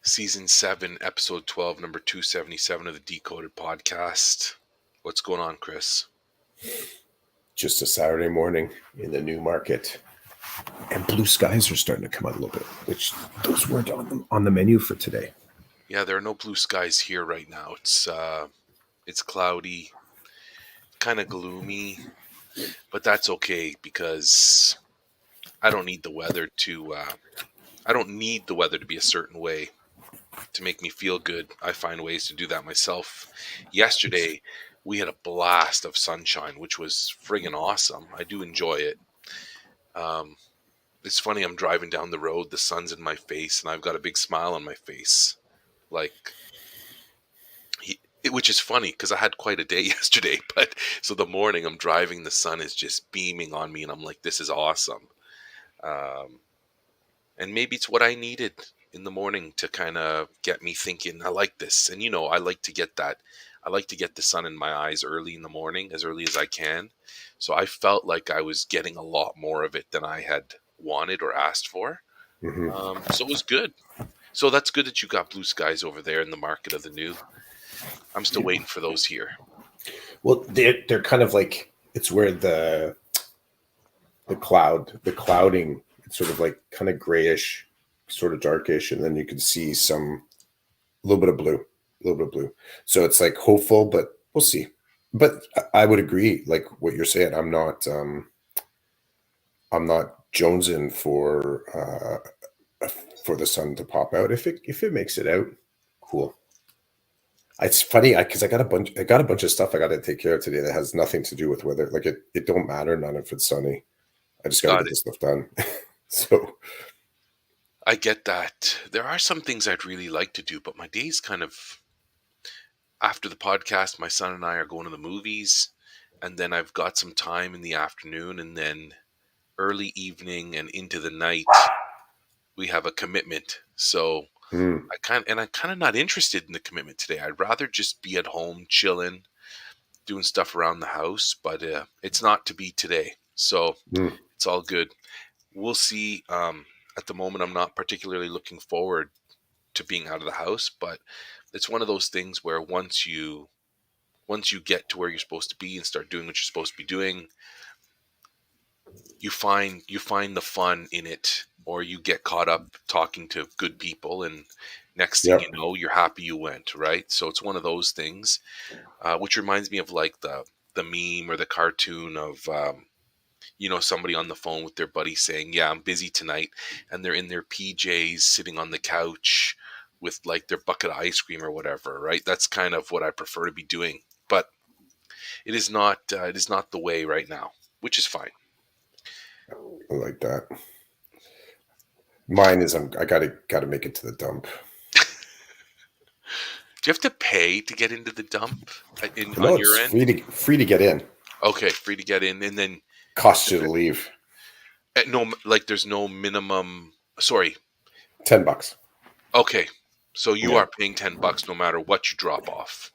Season 7, Episode 12, number 277 of the Decoded Podcast. What's going on, Chris? Just a Saturday morning in the new market. And blue skies are starting to come out a little bit, which those weren't on the menu for today. Yeah, there are no blue skies here right now. It's cloudy, kind of gloomy, but that's okay because I don't need the weather to be a certain way to make me feel good. I find ways to do that myself. Yesterday, we had a blast of sunshine, which was friggin' awesome. I do enjoy it. It's funny, I'm driving down the road, the sun's in my face, and I've got a big smile on my face. Which is funny because I had quite a day yesterday, but so the morning I'm driving, the sun is just beaming on me, and I'm like, this is awesome. And maybe it's what I needed in the morning to kind of get me thinking, I like this. And I like to get the sun in my eyes early in the morning, as early as I can. So I felt like I was getting a lot more of it than I had wanted or asked for. So it was good. So that's good that you got blue skies over there in the market of the new. I'm still waiting for those here. Well, they're kind of like, it's where the clouding, it's sort of like kind of grayish, sort of darkish, and then you can see a little bit of blue. So it's like hopeful, but we'll see. But I would agree, like what you're saying. I'm not jonesing for the sun to pop out. If it makes it out, cool. It's funny because I got a bunch of stuff I got to take care of today that has nothing to do with weather. Like it don't matter none if it's sunny. I just got to get this stuff done. So I get that. There are some things I'd really like to do, but my day's kind of, after the podcast, my son and I are going to the movies, and then I've got some time in the afternoon, and then early evening and into the night we have a commitment. So I'm kind of not interested in the commitment today. I'd rather just be at home chilling, doing stuff around the house, but it's not to be today. So it's all good. We'll see. At the moment, I'm not particularly looking forward to being out of the house, but it's one of those things where once you get to where you're supposed to be and start doing what you're supposed to be doing, you find the fun in it, or you get caught up talking to good people, and next thing you know, you're happy you went, right? So it's one of those things, which reminds me of like the meme or the cartoon of somebody on the phone with their buddy saying, yeah, I'm busy tonight, and they're in their PJs sitting on the couch with like their bucket of ice cream or whatever, right? That's kind of what I prefer to be doing, but it is not the way right now, which is fine. I like that. Mine is I gotta make it to the dump. Do you have to pay to get into the dump No, on your end? Free to get in. Okay, free to get in, and then costs you to leave. No, like there's no minimum. Sorry, $10. Okay, so you are paying $10 no matter what you drop off.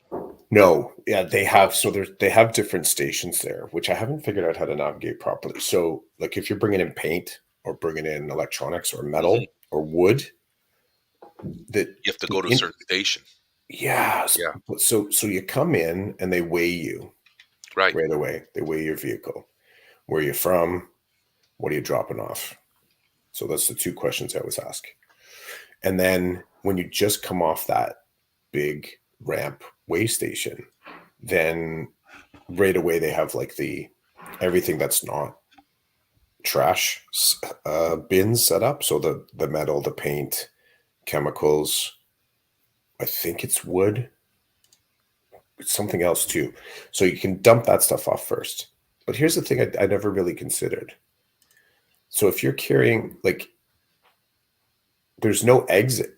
No, yeah, they have. So they have different stations there, which I haven't figured out how to navigate properly. So, like, if you're bringing in paint or bringing in electronics or metal or wood, that you have to go to a certain station. Yeah. So you come in and they weigh you right away. They weigh your vehicle. Where are you from? What are you dropping off? So that's the two questions I always ask. And then when you just come off that big ramp weigh station, then right away they have like everything that's not trash bins set up. So the metal, the paint, chemicals, I think it's wood, it's something else too. So you can dump that stuff off first. But here's the thing I never really considered. So if you're carrying, like, there's no exit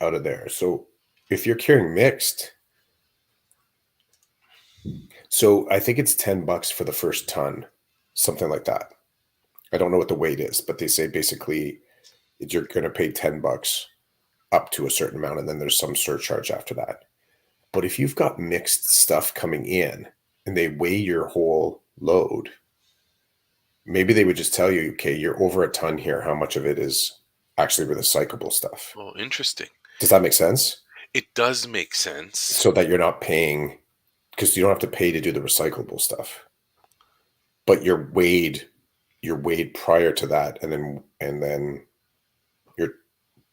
out of there. So if you're carrying mixed, so I think it's $10 for the first ton, something like that. I don't know what the weight is, but they say basically you're going to pay $10 up to a certain amount, and then there's some surcharge after that. But if you've got mixed stuff coming in and they weigh your whole load, maybe they would just tell you, okay, you're over a ton here. How much of it is actually recyclable stuff. Oh, interesting. Does that make sense? It does make sense. So that you're not paying, because you don't have to pay to do the recyclable stuff, but you're weighed prior to that, and then you're.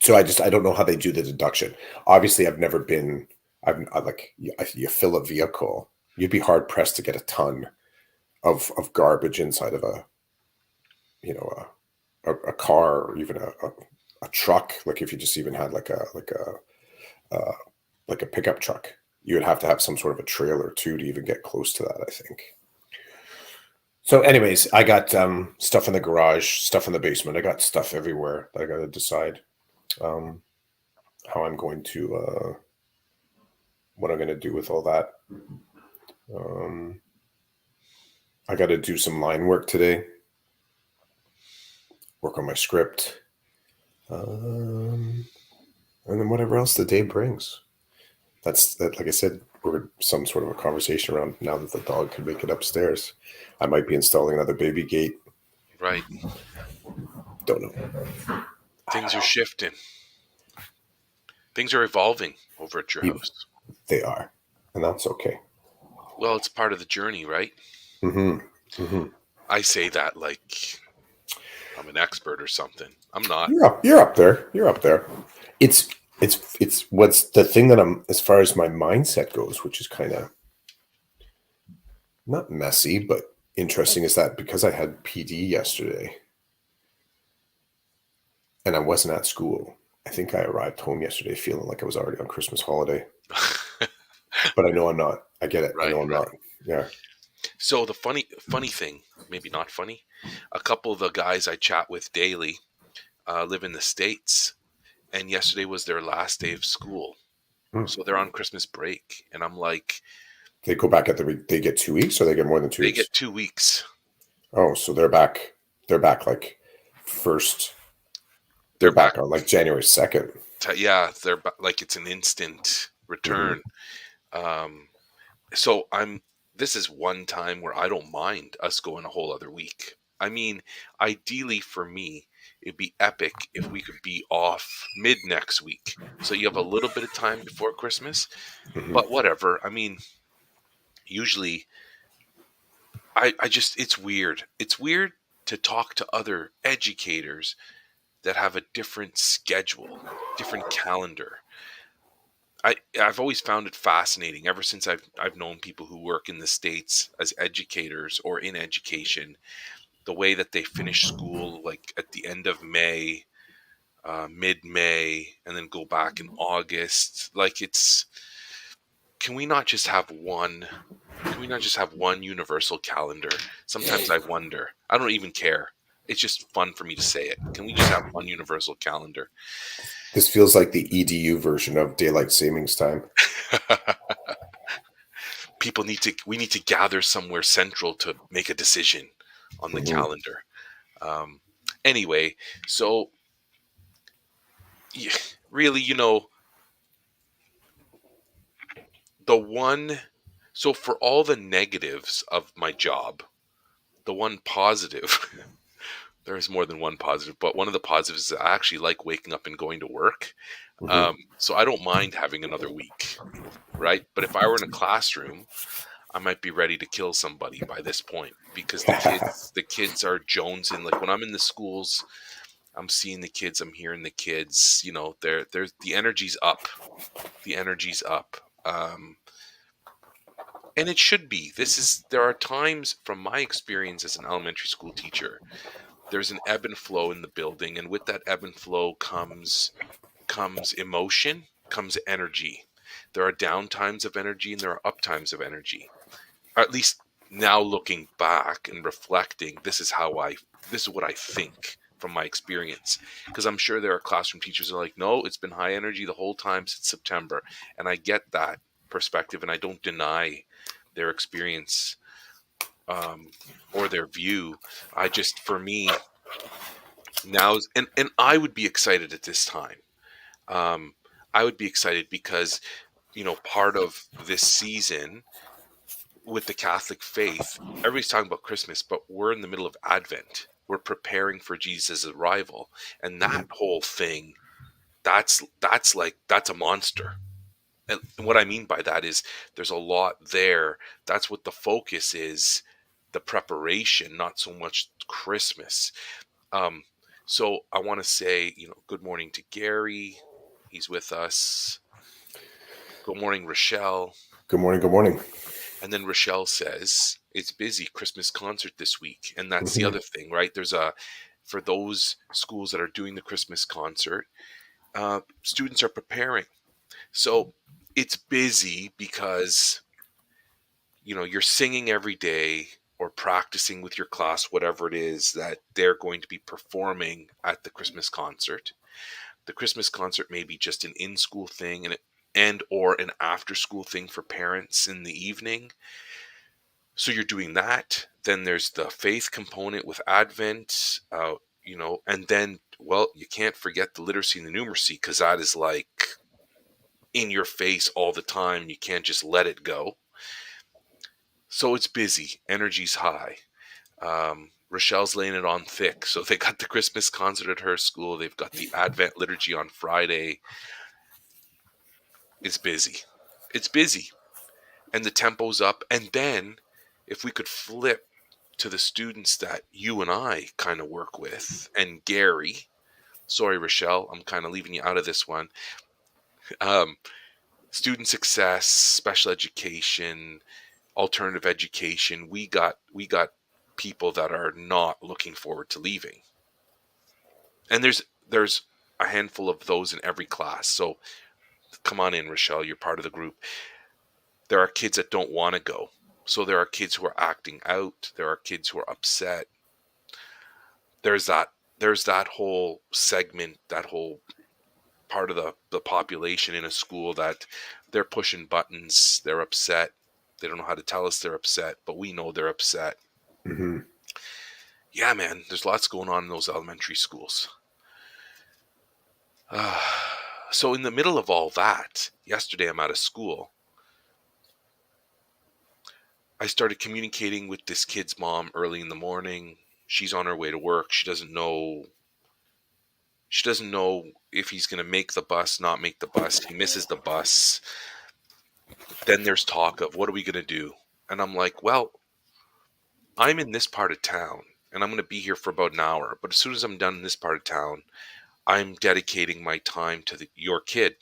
So I don't know how they do the deduction. Obviously, I've never been. I like you fill a vehicle. You'd be hard pressed to get a ton of garbage inside of a a car, or even a truck. Like if you just even had uh, like a pickup truck, you would have to have some sort of a trailer too to even get close to that, I think. So, anyways, I got stuff in the garage, stuff in the basement. I got stuff everywhere that I got to decide um, how I'm going to what I'm going to do with all that. Um, I got to do some line work today, work on my script, and then whatever else the day brings. That's that. Like I said, we're some sort of a conversation around now that the dog can make it upstairs. I might be installing another baby gate. Right. Don't know. Things are shifting. Things are evolving over at your house. They are, and that's okay. Well, it's part of the journey, right? Mm-hmm. Mm-hmm. I say that like I'm an expert or something. I'm not. You're up there. You're up there. It's what's the thing that I'm, as far as my mindset goes, which is kind of not messy, but interesting, is that because I had PD yesterday and I wasn't at school, I think I arrived home yesterday feeling like I was already on Christmas holiday. But I know I'm not. I get it. Right, I know I'm right. not. Yeah. So the funny thing, maybe not funny, a couple of the guys I chat with daily live in the States, and yesterday was their last day of school. Hmm. So they're on Christmas break, and I'm like, They go back they get 2 weeks, or they get more than 2 they weeks? get 2 weeks. Oh, so they're back. They're back like first. They're They're back. back on like January 2nd. Yeah, like it's an instant return. Um, so this is one time where I don't mind us going a whole other week. I mean, ideally for me, it'd be epic if we could be off mid next week. So you have a little bit of time before Christmas, Mm-hmm. but whatever. I mean, usually I just, it's weird. It's weird to talk to other educators that have a different schedule, different calendar. I've always found it fascinating ever since I've known people who work in the States as educators or in education, the way that they finish school like at the end of May, mid-May, and then go back in August. Like can we not just have one? Can we not just have one universal calendar? Sometimes I wonder. I don't even care. It's just fun for me to say it. Can we just have one universal calendar? This feels like the EDU version of daylight savings time. We need to gather somewhere central to make a decision on the Mm-hmm. calendar. Anyway, so yeah, really, the one, so for all the negatives of my job, the one positive, there's more than one positive, but one of the positives is I actually like waking up and going to work. Mm-hmm. So I don't mind having another week, right? But if I were in a classroom, I might be ready to kill somebody by this point because the kids are jonesing. Like when I'm in the schools, I'm seeing the kids, I'm hearing the kids, they're the energy's up. The energy's up. And it should be. There are times from my experience as an elementary school teacher, there's an ebb and flow in the building, and with that ebb and flow comes emotion, comes energy. There are down times of energy and there are up times of energy. Or at least now looking back and reflecting, this is what I think from my experience. Because I'm sure there are classroom teachers who are like, no, it's been high energy the whole time since September. And I get that perspective and I don't deny their experience or their view. For me, now, and I would be excited at this time. Um, I would be excited because, part of this season with the Catholic faith, everybody's talking about Christmas, but we're in the middle of Advent. We're preparing for Jesus' arrival. And that whole thing, that's a monster. And what I mean by that is there's a lot there. That's what the focus is, the preparation, not so much Christmas. Um, so I want to say, good morning to Gary. He's with us. Good morning, Rochelle. Good morning. Good morning. And then Rochelle says, it's busy Christmas concert this week. And that's the other thing, right? For those schools that are doing the Christmas concert, students are preparing. So it's busy because, you're singing every day or practicing with your class, whatever it is that they're going to be performing at the Christmas concert. The Christmas concert may be just an in-school thing and or an after-school thing for parents in the evening. So you're doing that. Then there's the faith component with Advent, and then, well, you can't forget the literacy and the numeracy, because that is like in your face all the time. You can't just let it go. So it's busy. Energy's high. Rochelle's laying it on thick. So they got the Christmas concert at her school. They've got the Advent liturgy on Friday. It's busy. It's busy. And the tempo's up. And then if we could flip to the students that you and I kind of work with, and Gary, sorry, Rochelle, I'm kind of leaving you out of this one. Student success, special education, alternative education, we got people that are not looking forward to leaving. And there's a handful of those in every class. So come on in, Rochelle, you're part of the group. There are kids that don't want to go. So there are kids who are acting out. There are kids who are upset. There's that whole segment, that whole part of the population in a school that they're pushing buttons. They're upset. They don't know how to tell us they're upset, but we know they're upset. Yeah, man, there's lots going on in those elementary schools. So in the middle of all that, yesterday I'm out of school. I started communicating with this kid's mom early in the morning. She's on her way to work. She doesn't know if he's going to make the bus, not make the bus. He misses the bus. Then there's talk of, what are we going to do? And I'm like, well, I'm in this part of town and I'm going to be here for about an hour. But as soon as I'm done in this part of town, I'm dedicating my time to your kid.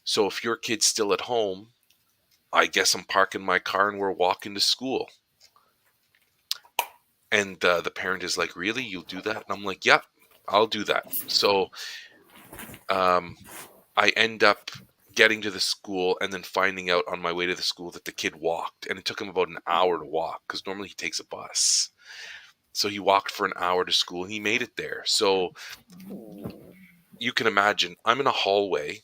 So if your kid's still at home, I guess I'm parking my car and we're walking to school. And the parent is like, really? You'll do that? And I'm like, yep, I'll do that. So I end up getting to the school and then finding out on my way to the school that the kid walked. And it took him about an hour to walk, because normally he takes a bus. So he walked for an hour to school and he made it there. So you can imagine, I'm in a hallway.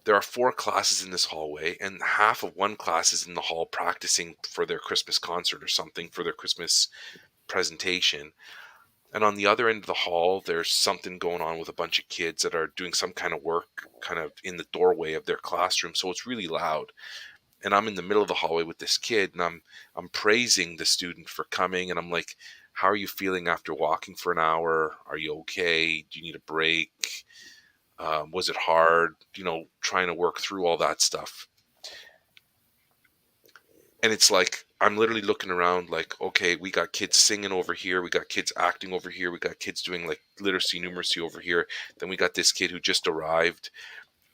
There are 4 classes in this hallway, and half of one class is in the hall practicing for their Christmas concert or something, for their Christmas presentation. And on the other end of the hall, there's something going on with a bunch of kids that are doing some kind of work kind of in the doorway of their classroom. So it's really loud. And I'm in the middle of the hallway with this kid, and I'm praising the student for coming. And I'm like, how are you feeling after walking for an hour? Are you okay? Do you need a break? Was it hard? Trying to work through all that stuff. And it's like, I'm literally looking around like, okay, we got kids singing over here. We got kids acting over here. We got kids doing like literacy, numeracy over here. Then we got this kid who just arrived.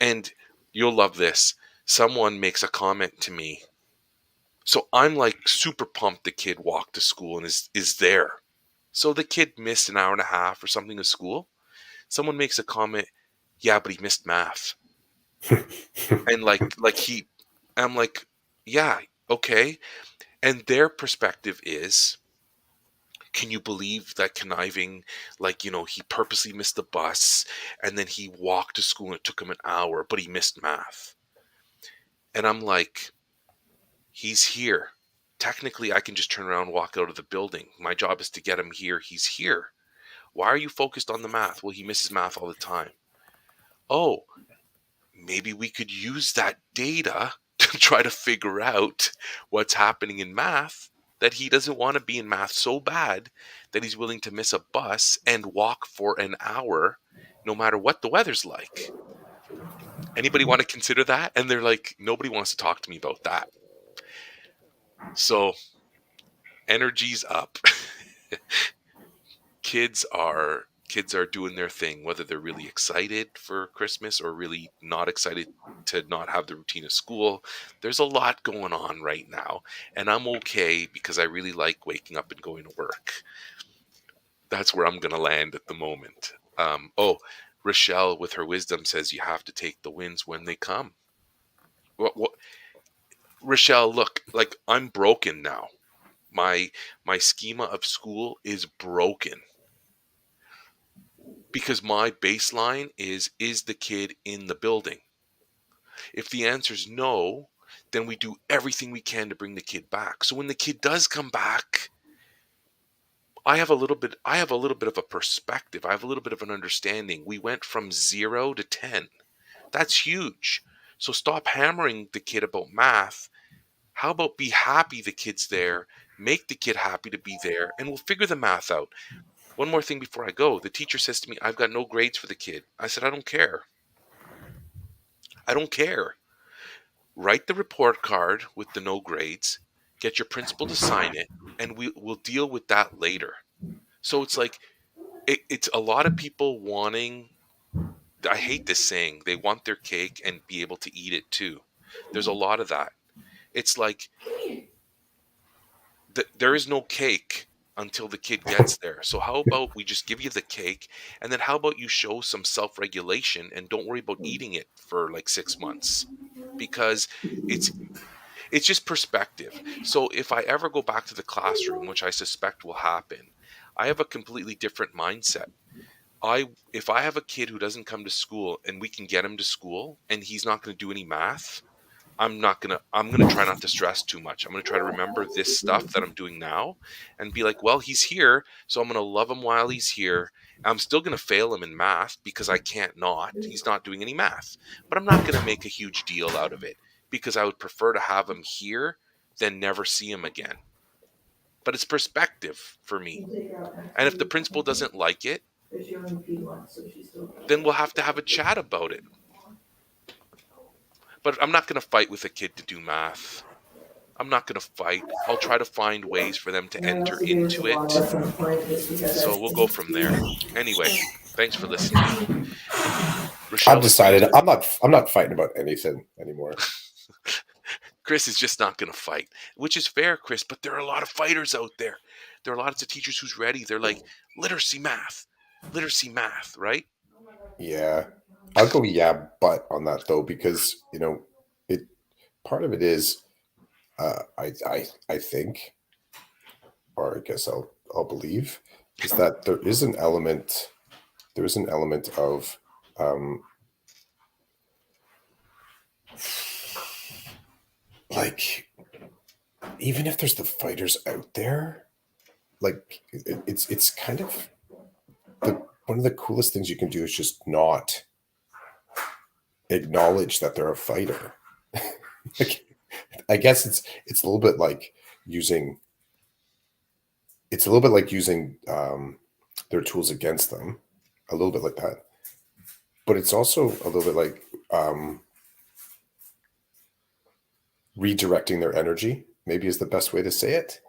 And you'll love this. Someone makes a comment to me. So I'm like super pumped the kid walked to school and is there. So the kid missed an hour and a half or something of school. Someone makes a comment, yeah, but he missed math. And I'm like, yeah, okay. And their perspective is, can you believe that conniving, he purposely missed the bus and then he walked to school and it took him an hour, but he missed math. And I'm like, he's here. Technically, I can just turn around and walk out of the building. My job is to get him here. He's here. Why are you focused on the math? Well, he misses math all the time. Oh, maybe we could use that data to try to figure out what's happening in math. that he doesn't want to be in math so bad that he's willing to miss a bus and walk for an hour no matter what the weather's like. Anybody want to consider that? And they're like, nobody wants to talk to me about that. So energy's up. kids are doing their thing, whether they're really excited for Christmas or really not excited to not have the routine of school. There's a lot going on right now, and I'm okay because I really like waking up and going to work. That's where I'm going to land at the moment. Rochelle with her wisdom says you have to take the wins when they come. What Rochelle, look, like, I'm broken now. My schema of school is broken because my baseline is the kid in the building? If the answer is no, then we do everything we can to bring the kid back. So when the kid does come back, I have a little bit of a perspective. I have a little bit of an understanding. We went from 0 to 10. That's huge. So stop hammering the kid about math. How about be happy the kid's there, make the kid happy to be there, and we'll figure the math out. One more thing before I go. The teacher says to me, I've got no grades for the kid. I said, I don't care. I don't care. Write the report card with the no grades, get your principal to sign it, and we'll deal with that later. So it's like, it's a lot of people wanting, I hate this saying, they want their cake and be able to eat it too. There's a lot of that. It's like, there is no cake until the kid gets there. So how about we just give you the cake, and then how about you show some self-regulation and don't worry about eating it for like 6 months? Because it's just perspective. So if I ever go back to the classroom, which I suspect will happen, I have a completely different mindset. If I have a kid who doesn't come to school and we can get him to school and he's not going to do any math, I'm going to try not to stress too much. I'm going to try to remember this stuff that I'm doing now and be like, well, he's here, so I'm going to love him while he's here. I'm still going to fail him in math because I can't not. He's not doing any math. But I'm not going to make a huge deal out of it because I would prefer to have him here than never see him again. But it's perspective for me. And if the principal doesn't like it, then we'll have to have a chat about it. But I'm not going to fight with a kid to do math. I'm not going to fight. I'll try to find ways for them to enter into it. So we'll go from there. Anyway, thanks for listening. Rochelle, I've decided I'm not fighting about anything anymore. Chris is just not going to fight, which is fair, Chris, but there are a lot of fighters out there. There are lots of teachers who's ready. They're like, literacy math, right? Yeah. I'll go but on that though, because it part of it is I think, or I guess I'll believe, is that there is an element of like, even if there's the fighters out there, like it's kind of one of the coolest things you can do is just not acknowledge that they're a fighter. Like, I guess it's a little bit like using their tools against them, a little bit like that. But it's also a little bit like redirecting their energy, maybe is the best way to say it.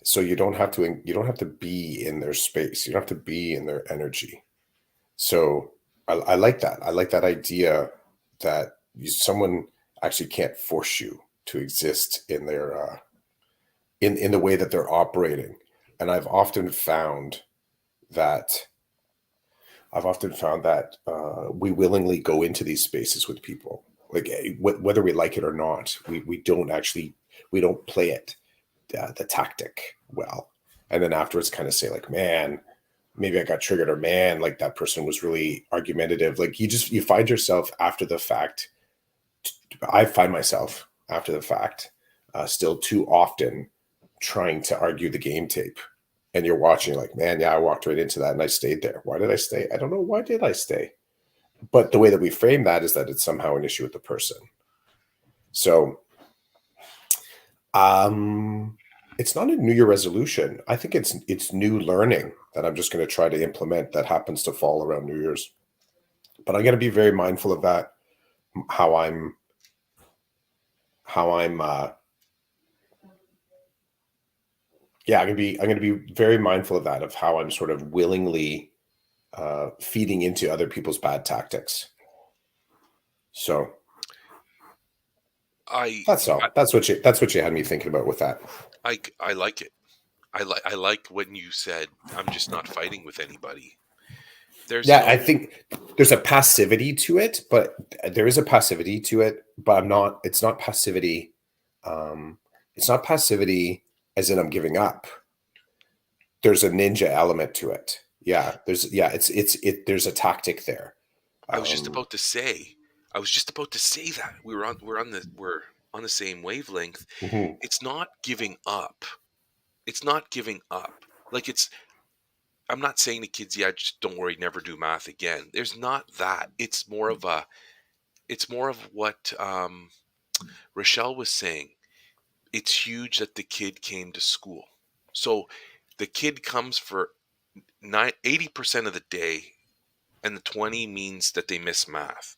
So you don't have to be in their space. You don't have to be in their energy. So I like that. I like that idea that someone actually can't force you to exist in their in the way that they're operating. And I've often found that we willingly go into these spaces with people, like whether we like it or not. We don't play it the tactic well, and then afterwards kind of say like, man, maybe I got triggered, or man, like that person was really argumentative. Like you find yourself after the fact. I find myself after the fact still too often trying to argue the game tape. And you're watching like, man, yeah, I walked right into that and I stayed there. Why did I stay? I don't know. Why did I stay? But the way that we frame that is that it's somehow an issue with the person. So, It's not a New Year resolution. I think it's new learning that I'm just going to try to implement that happens to fall around New Year's. But I'm going to be very mindful of that, how I'm yeah, I'm going to be very mindful of that, of how I'm sort of willingly feeding into other people's bad tactics. So I that's all. That's what you had me thinking about with that. I like it. I like when you said I'm just not fighting with anybody. There's Yeah, I no think there's a passivity to it, but there is a passivity to it, but I'm not. It's not passivity. Um, it's not passivity as in I'm giving up. There's a ninja element to it. Yeah, there's a tactic there. I was just Um, about to say. I was just about to say that. We're on the same wavelength. mhm. It's not giving up. It's not giving up. Like it's I'm not saying to kids, yeah, just don't worry, never do math again. There's not that. It's more of what Rochelle was saying. It's huge that the kid came to school. So the kid comes for 80% of the day, and the 20 means that they miss math.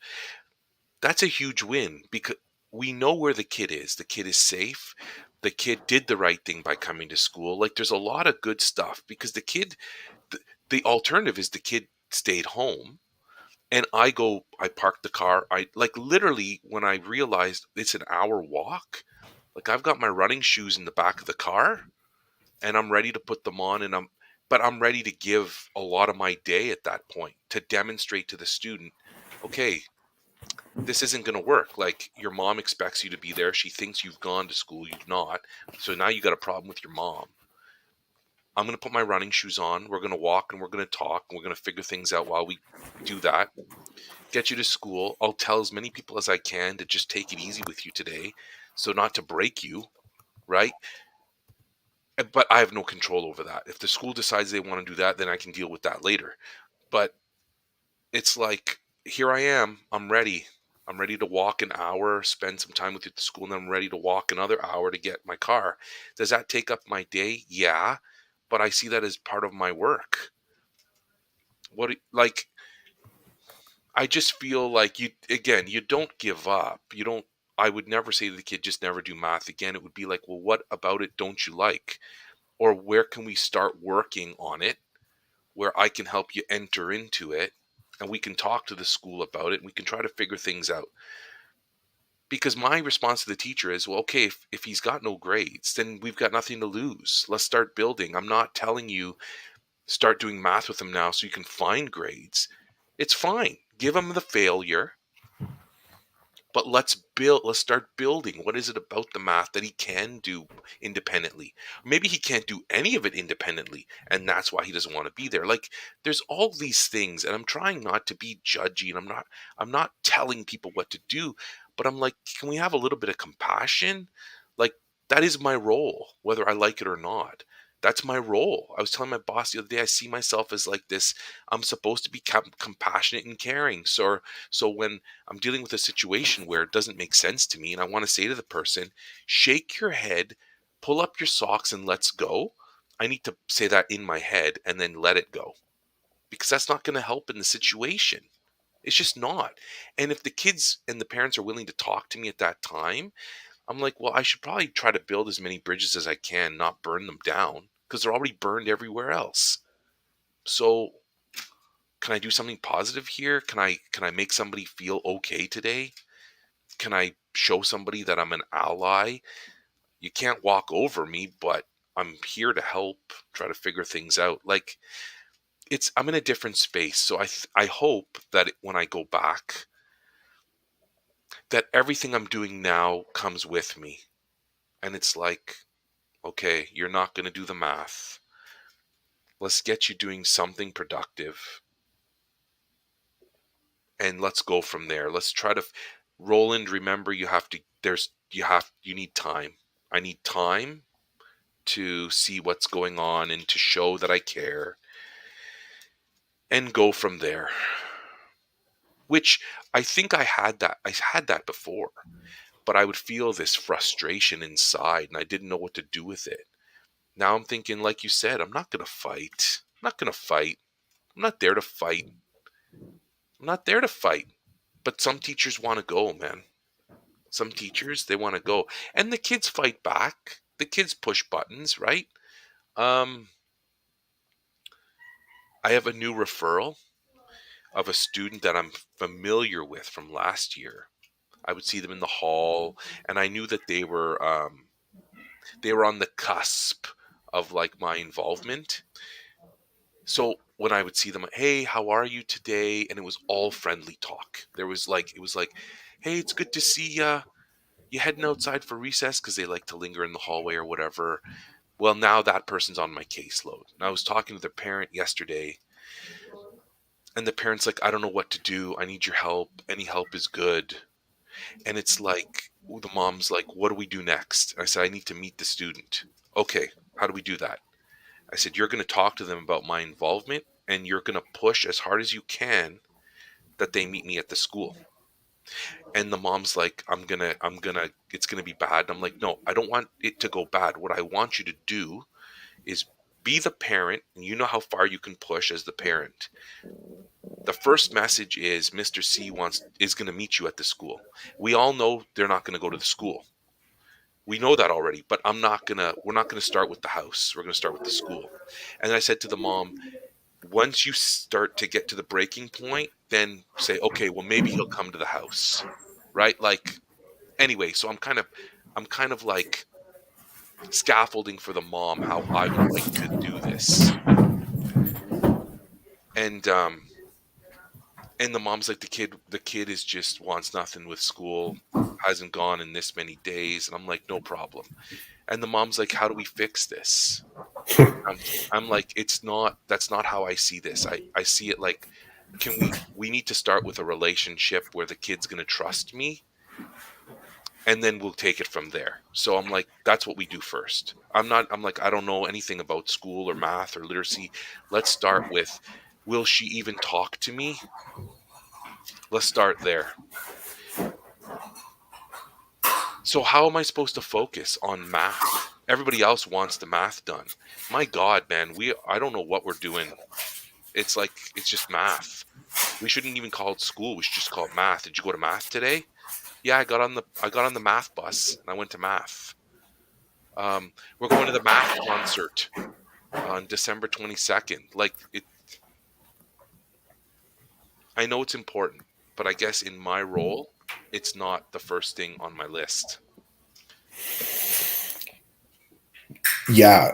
That's a huge win because we know where the kid is. The kid is safe. The kid did the right thing by coming to school. Like there's a lot of good stuff because the alternative is the kid stayed home and I parked the car. I like literally when I realized it's an hour walk, like I've got my running shoes in the back of the car and I'm ready to put them on but I'm ready to give a lot of my day at that point to demonstrate to the student, okay, this isn't going to work. Like your mom expects you to be there. She thinks you've gone to school. You've not. So now you got a problem with your mom. I'm going to put my running shoes on. We're going to walk and we're going to talk and we're going to figure things out while we do that. Get you to school. I'll tell as many people as I can to just take it easy with you today. So not to break you, right? But I have no control over that. If the school decides they want to do that, then I can deal with that later. But it's like, here I am. I'm ready. I'm ready to walk an hour, spend some time with you at the school, and then I'm ready to walk another hour to get my car. Does that take up my day? Yeah. But I see that as part of my work. Like, I just feel like you don't give up. You don't, I would never say to the kid, just never do math again. It would be like, well, what about it don't you like? Or where can we start working on it where I can help you enter into it and we can talk to the school about it and we can try to figure things out. Because my response to the teacher is, well, okay, if he's got no grades, then we've got nothing to lose. Let's start building. I'm not telling you start doing math with him now so you can find grades. It's fine. Give him the failure, but let's start building. What is it about the math that he can do independently? Maybe he can't do any of it independently and that's why he doesn't want to be there. Like there's all these things and I'm trying not to be judgy and I'm not telling people what to do, but I'm like, can we have a little bit of compassion? Like that is my role whether I like it or not. That's my role. I was telling my boss the other day, I see myself as like this. I'm supposed to be compassionate and caring. So when I'm dealing with a situation where it doesn't make sense to me and I want to say to the person, shake your head, pull up your socks and let's go. I need to say that in my head and then let it go because that's not going to help in the situation. It's just not. And if the kids and the parents are willing to talk to me at that time, I'm like, well, I should probably try to build as many bridges as I can, not burn them down because they're already burned everywhere else. So can I do something positive here? Can I make somebody feel okay today? Can I show somebody that I'm an ally? You can't walk over me, but I'm here to help try to figure things out. Like I'm in a different space, so I hope that when I go back that everything I'm doing now comes with me. And it's like, okay, you're not going to do the math. Let's get you doing something productive and let's go from there. Let's try to Roland, remember you need time. I need time to see what's going on and to show that I care and go from there. Which I think I had that before, but I would feel this frustration inside and I didn't know what to do with it. Now I'm thinking, like you said, I'm not going to fight. I'm not going to fight. I'm not there to fight. I'm not there to fight. But some teachers want to go, man. Some teachers, they want to go. And the kids fight back. The kids push buttons, right? Um, I have a new referral of a student that I'm familiar with from last year. I would see them in the hall, and I knew that they were on the cusp of like my involvement. So when I would see them, hey, how are you today? And it was all friendly talk. It was like, hey, it's good to see ya. You heading outside for recess? Because they like to linger in the hallway or whatever. Well, now that person's on my caseload. And I was talking to the parent yesterday, and the parent's like, I don't know what to do. I need your help. Any help is good. And it's like, the mom's like, what do we do next? I said, I need to meet the student. Okay, how do we do that? I said, you're going to talk to them about my involvement, and you're going to push as hard as you can that they meet me at the school. And the mom's like, it's going to be bad. And I'm like, no, I don't want it to go bad. What I want you to do is be the parent, and you know how far you can push as the parent. The first message is Mr. C is going to meet you at the school. We all know they're not going to go to the school. We know that already, but we're not going to start with the house. We're going to start with the school. And I said to the mom, once you start to get to the breaking point, then say, okay, well, maybe he'll come to the house. Right? Like, anyway, so I'm kind of like scaffolding for the mom how I would like to do this. And the mom's like, the kid is just wants nothing with school, hasn't gone in this many days. And I'm like, no problem. And the mom's like, how do we fix this? I'm like, that's not how I see this. I see it like, we need to start with a relationship where the kid's going to trust me, and then we'll take it from there. So I'm like, that's what we do first. I'm like, I don't know anything about school or math or literacy. Let's start with, will she even talk to me? Let's start there. So how am I supposed to focus on math? Everybody else wants the math done. My God, man, I don't know what we're doing. It's like, it's just math. We shouldn't even call it school. We should just call it math. Did you go to math today? Yeah, I got on the math bus and I went to math. We're going to the math concert on December 22nd. Like, I know it's important, but I guess in my role, it's not the first thing on my list. Yeah.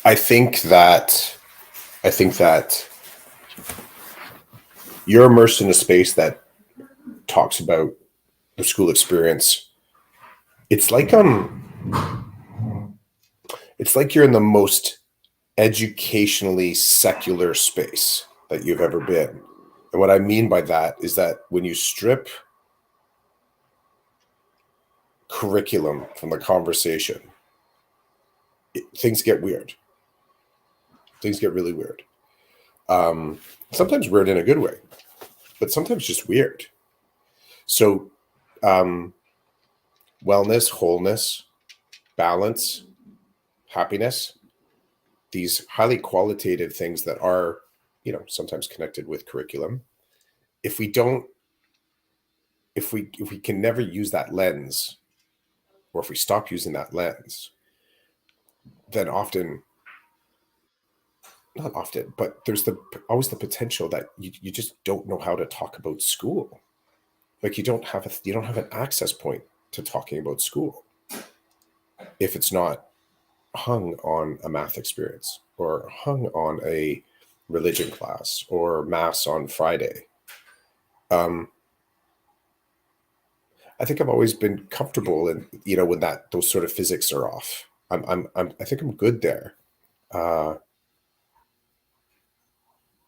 I think that you're immersed in a space that talks about the school experience. It's like you're in the most educationally secular space that you've ever been. And what I mean by that is that when you strip curriculum from the conversation, things get weird. Things get really weird. Sometimes weird in a good way, but sometimes just weird. So wellness, wholeness, balance, happiness, these highly qualitative things that are, sometimes connected with curriculum. If we can never use that lens, or if we stop using that lens, then not often, but there's always the potential that you just don't know how to talk about school. Like you don't have an access point to talking about school if it's not hung on a math experience or hung on a religion class or mass on Friday. I think I've always been comfortable in, when those sort of physics are off. I think I'm good there.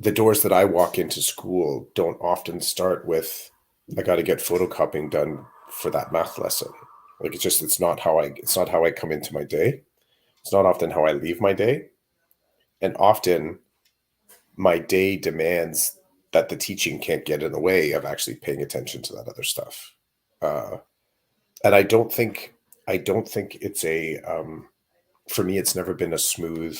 The doors that I walk into school don't often start with, I got to get photocopying done for that math lesson. Like it's not how I come into my day. It's not often how I leave my day. And often my day demands that the teaching can't get in the way of actually paying attention to that other stuff. And I don't think I don't think it's a for me. It's never been a smooth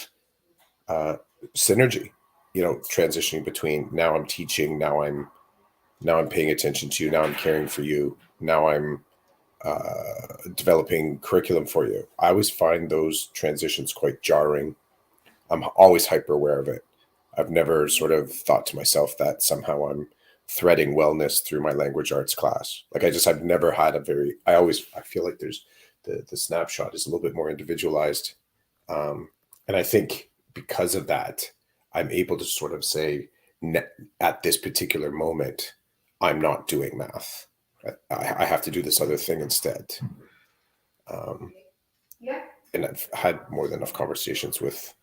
uh, synergy. You know, transitioning between now I'm teaching, now I'm paying attention to you, now I'm caring for you, now I'm developing curriculum for you. I always find those transitions quite jarring. I'm always hyper aware of it. I've never sort of thought to myself that somehow I'm threading wellness through my language arts class. Like I've never had a very, I feel like there's the snapshot is a little bit more individualized. And I think because of that, I'm able to sort of say at this particular moment, I'm not doing math. I have to do this other thing instead. Um, and I've had more than enough conversations with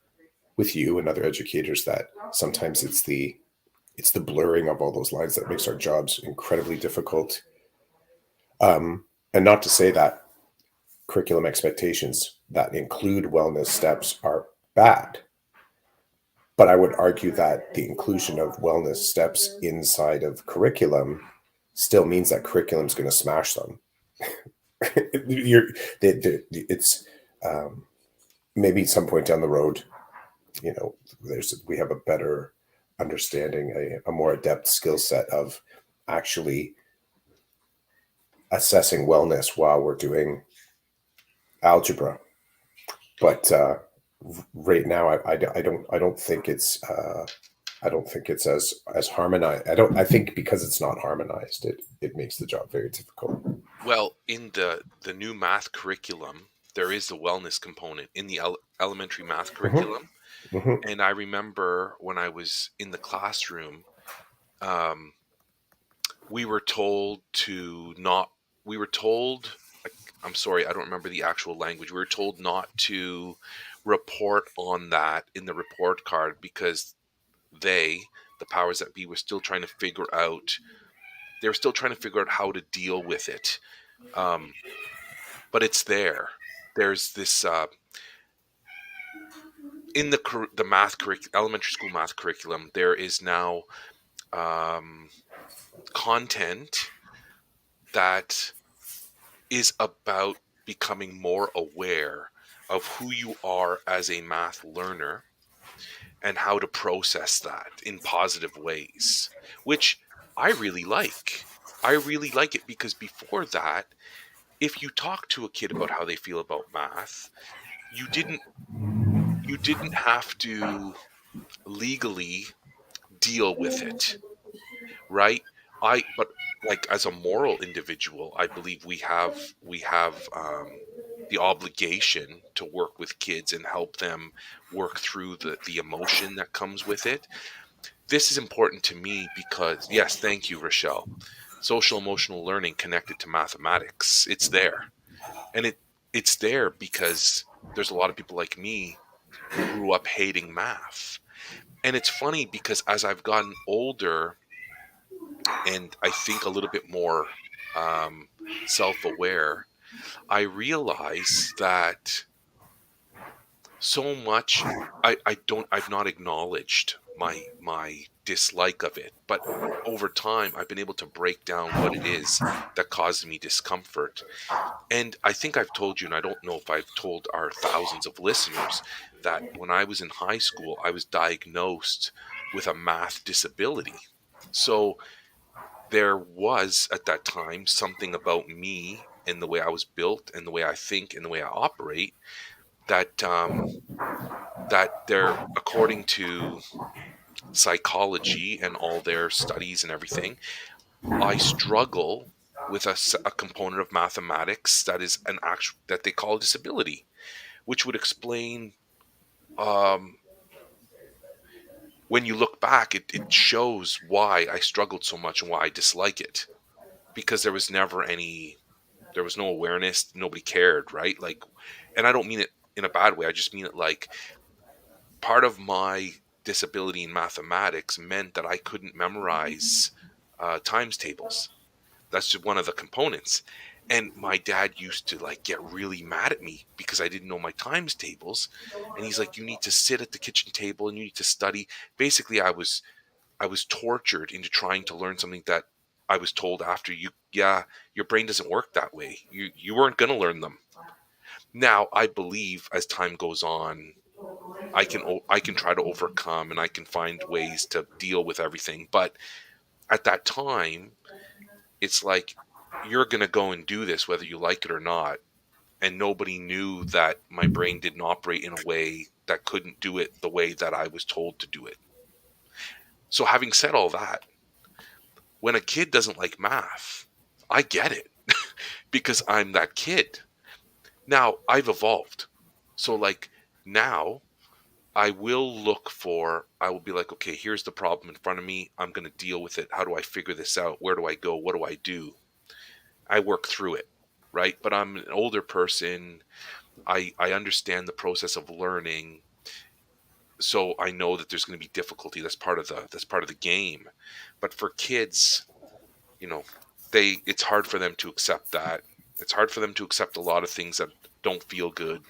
you and other educators that sometimes it's the blurring of all those lines that makes our jobs incredibly difficult. And not to say that curriculum expectations that include wellness steps are bad, but I would argue that the inclusion of wellness steps inside of curriculum still means that curriculum is going to smash them. You're, it's maybe at some point down the road, you know, we have a better understanding, a more adept skill set of actually assessing wellness while we're doing algebra. But right now, I don't think it's I don't think it's as harmonized. I think because it's not harmonized, it makes the job very difficult. Well, in the new math curriculum, there is the wellness component in the elementary math curriculum. Mm-hmm. Mm-hmm. And I remember when I was in the classroom, um, we were told to not, we were told, I'm sorry, I don't remember the actual language. We were told not to report on that in the report card because the powers that be, were still trying to figure out, they were still trying to figure out how to deal with it. But it's there. There's this, in the math elementary school math curriculum, there is now content that is about becoming more aware of who you are as a math learner and how to process that in positive ways, which I really like. I really like it because before that, if you talk to a kid about how they feel about math, you didn't have to legally deal with it, right? But like as a moral individual, I believe we have the obligation to work with kids and help them work through the emotion that comes with it. This is important to me because, yes, thank you, Rochelle. Social emotional learning connected to mathematics. It's there. And it's there because there's a lot of people like me who grew up hating math. And it's funny because as I've gotten older and I think a little bit more um, self-aware, I realize that so much I've not acknowledged my dislike of it, but over time I've been able to break down what it is that causes me discomfort. And I think I've told you, and I don't know if I've told our thousands of listeners, that when I was in high school I was diagnosed with a math disability. So there was at that time something about me and the way I was built and the way I think and the way I operate that that they're, according to psychology and all their studies and everything, I struggle with a component of mathematics that is an actual that they call a disability, which would explain, um, when you look back, it shows why I struggled so much and why I dislike it, because there was no awareness, nobody cared, right? Like, and I don't mean it in a bad way, I just mean it like part of my disability in mathematics meant that I couldn't memorize times tables. That's just one of the components. And my dad used to like get really mad at me because I didn't know my times tables. And he's like, you need to sit at the kitchen table and you need to study. Basically, I was tortured into trying to learn something that I was told after, yeah, your brain doesn't work that way. You weren't gonna learn them. Now, I believe as time goes on, I can try to overcome and I can find ways to deal with everything. But at that time, it's like you're going to go and do this whether you like it or not. And nobody knew that my brain didn't operate in a way that couldn't do it the way that I was told to do it. So having said all that, when a kid doesn't like math, I get it because I'm that kid. Now, I've evolved. So like now I will be like, okay, here's the problem in front of me. I'm going to deal with it. How do I figure this out? Where do I go? What do I do? I work through it, right? But I'm an older person. I understand the process of learning. So I know that there's going to be difficulty. That's part of the game. But for kids, you know, it's hard for them to accept that. It's hard for them to accept a lot of things that don't feel good.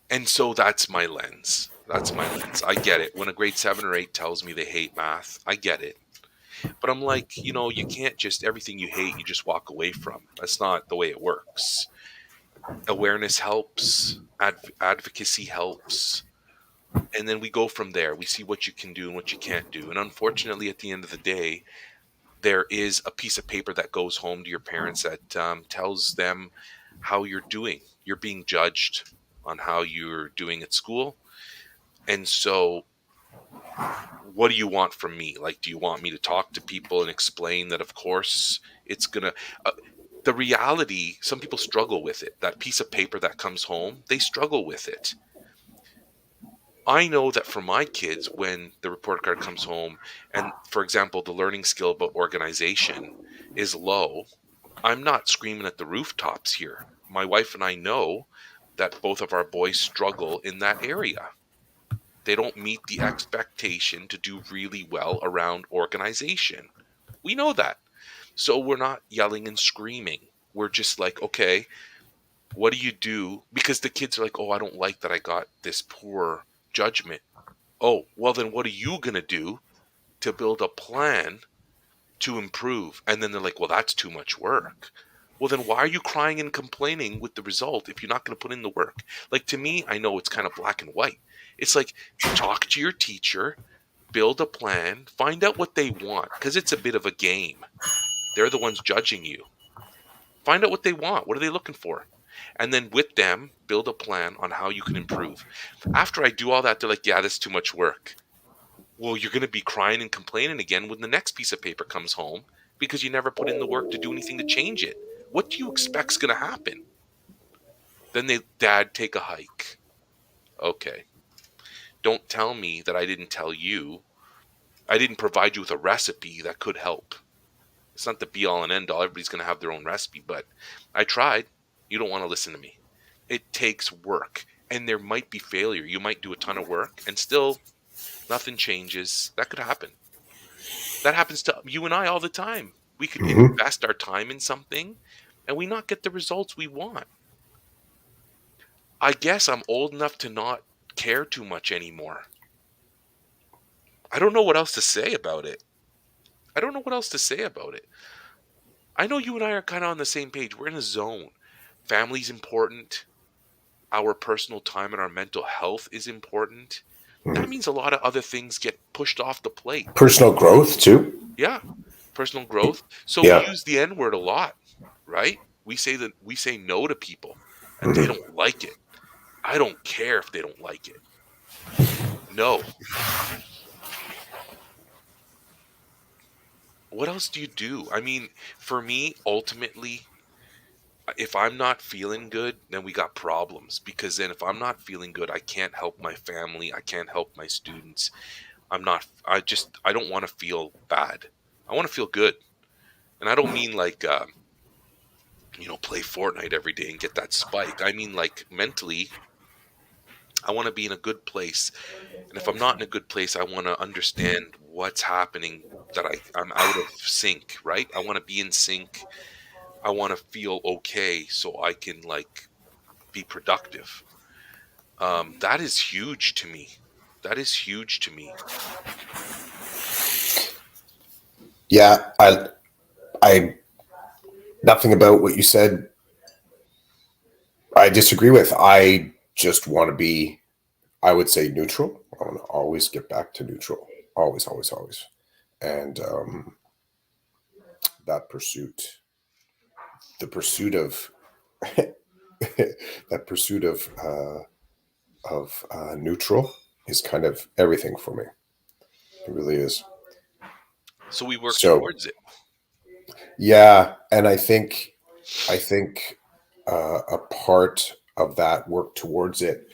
And so that's my lens. That's my lens. I get it. When a grade 7 or 8 tells me they hate math, I get it. But I'm like, you can't just everything you hate, you just walk away from. That's not the way it works. Awareness helps, advocacy helps, and then we go from there. We see what you can do and what you can't do. And unfortunately, at the end of the day, there is a piece of paper that goes home to your parents that tells them how you're doing. You're being judged on how you're doing at school. And so, what do you want from me? Like, do you want me to talk to people and explain that, of course, it's going to. The reality, some people struggle with it. That piece of paper that comes home, they struggle with it. I know that for my kids, when the report card comes home, and for example, the learning skill about organization is low, I'm not screaming at the rooftops here. My wife and I know that both of our boys struggle in that area. They don't meet the expectation to do really well around organization. We know that. So we're not yelling and screaming. We're just like, okay, what do you do? Because the kids are like, oh, I don't like that I got this poor judgment. Oh, well, then what are you going to do to build a plan to improve? And then they're like, well, that's too much work. Well, then why are you crying and complaining with the result if you're not going to put in the work? Like, to me, I know it's kind of black and white. It's like, talk to your teacher, build a plan, find out what they want, because it's a bit of a game. They're the ones judging you. Find out what they want. What are they looking for? And then with them, build a plan on how you can improve. After I do all that, they're like, yeah, that's too much work. Well, you're going to be crying and complaining again when the next piece of paper comes home because you never put in the work to do anything to change it. What do you expect's going to happen? Then Dad, take a hike. Okay. Don't tell me that I didn't tell you. I didn't provide you with a recipe that could help. It's not the be all and end all. Everybody's going to have their own recipe, but I tried. You don't want to listen to me. It takes work, and there might be failure. You might do a ton of work, and still nothing changes. That could happen. That happens to you and I all the time. We could invest our time in something, and we not get the results we want. I guess I'm old enough to not care too much anymore. I don't know what else to say about it. I don't know what else to say about it. I know you and I are kind of on the same page. We're in a zone. Family's important. Our personal time and our mental health is important. That means a lot of other things get pushed off the plate. Personal growth too. Yeah, personal growth. So we use the N word a lot, right? We say no to people, and they don't like it. I don't care if they don't like it. No. What else do you do? I mean, for me, ultimately, if I'm not feeling good, then we got problems. Because then if I'm not feeling good, I can't help my family. I can't help my students. I don't want to feel bad. I want to feel good. And I don't mean like, play Fortnite every day and get that spike. I mean, like, mentally, I want to be in a good place. And if I'm not in a good place, I want to understand what's happening, that I'm out of sync, right? I want to be in sync. I want to feel okay so I can, like, be productive. That is huge to me. That is huge to me. Yeah, I nothing about what you said I disagree with. I just want to be, I would say, neutral. I want to always get back to neutral. Always, always, always. And that pursuit, the pursuit of, that pursuit of neutral is kind of everything for me. It really is. So we work So, towards it. yeah, and I think a part of that work towards it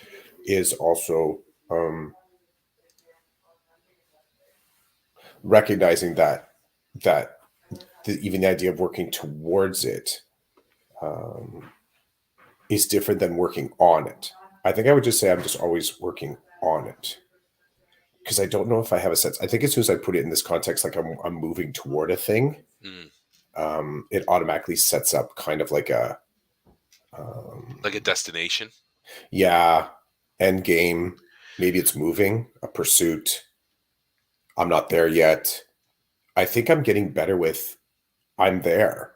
is also recognizing that even the idea of working towards it is different than working on it. I think I would just say I'm just always working on it because I don't know if I have a sense. I think as soon as I put it in this context, like I'm moving toward a thing, it automatically sets up kind of like a destination. Yeah, end game. Maybe it's moving, a pursuit. I'm not there yet. I think I'm getting better with I'm there.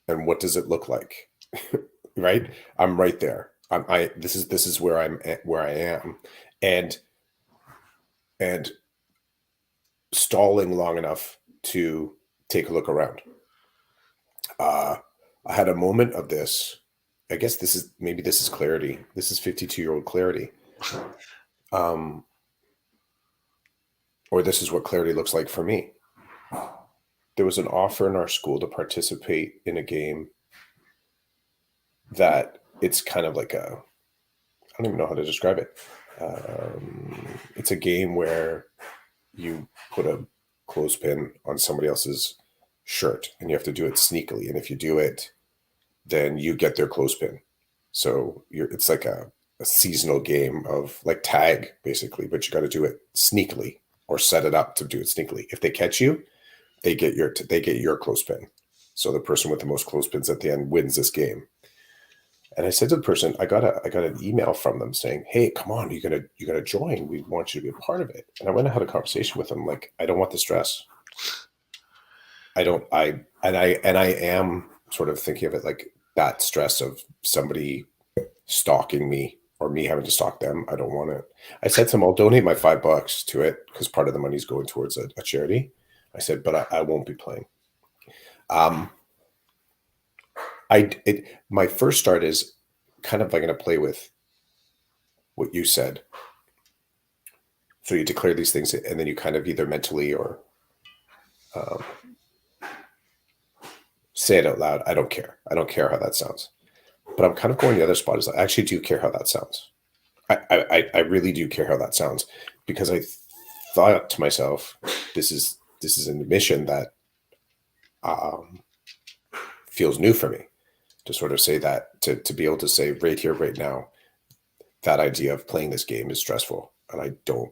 And what does it look like? Right? I'm right there. This is where where I am. And and stalling long enough to take a look around. I had a moment of this. I guess this is clarity. This is 52-year-old clarity. Um, or this is what clarity looks like for me. There was an offer in our school to participate in a game that it's kind of like I don't even know how to describe it. It's a game where you put a clothespin on somebody else's shirt and you have to do it sneakily. And if you do it, then you get their clothespin. So it's like a seasonal game of like tag, basically, but you got to do it sneakily or set it up to do it sneakily. If they catch you, they get your clothespin. So the person with the most clothespins at the end wins this game. And I said to the person, I got an email from them saying, "Hey, come on, you gotta join. We want you to be a part of it." And I went and had a conversation with them, like, I don't want the stress. I am sort of thinking of it like that stress of somebody stalking me or me having to stalk them. I don't want it. I said to them, I'll donate my $5 to it because part of the money is going towards a charity. I said, but I won't be playing. My first start is kind of like going to play with what you said. So you declare these things, and then you kind of either mentally or say it out loud. I don't care. I don't care how that sounds. But I'm kind of going the other spot. Is I actually do care how that sounds. I really do care how that sounds because I thought to myself, this is an admission that feels new for me to sort of say that to be able to say right here, right now, that idea of playing this game is stressful, and I don't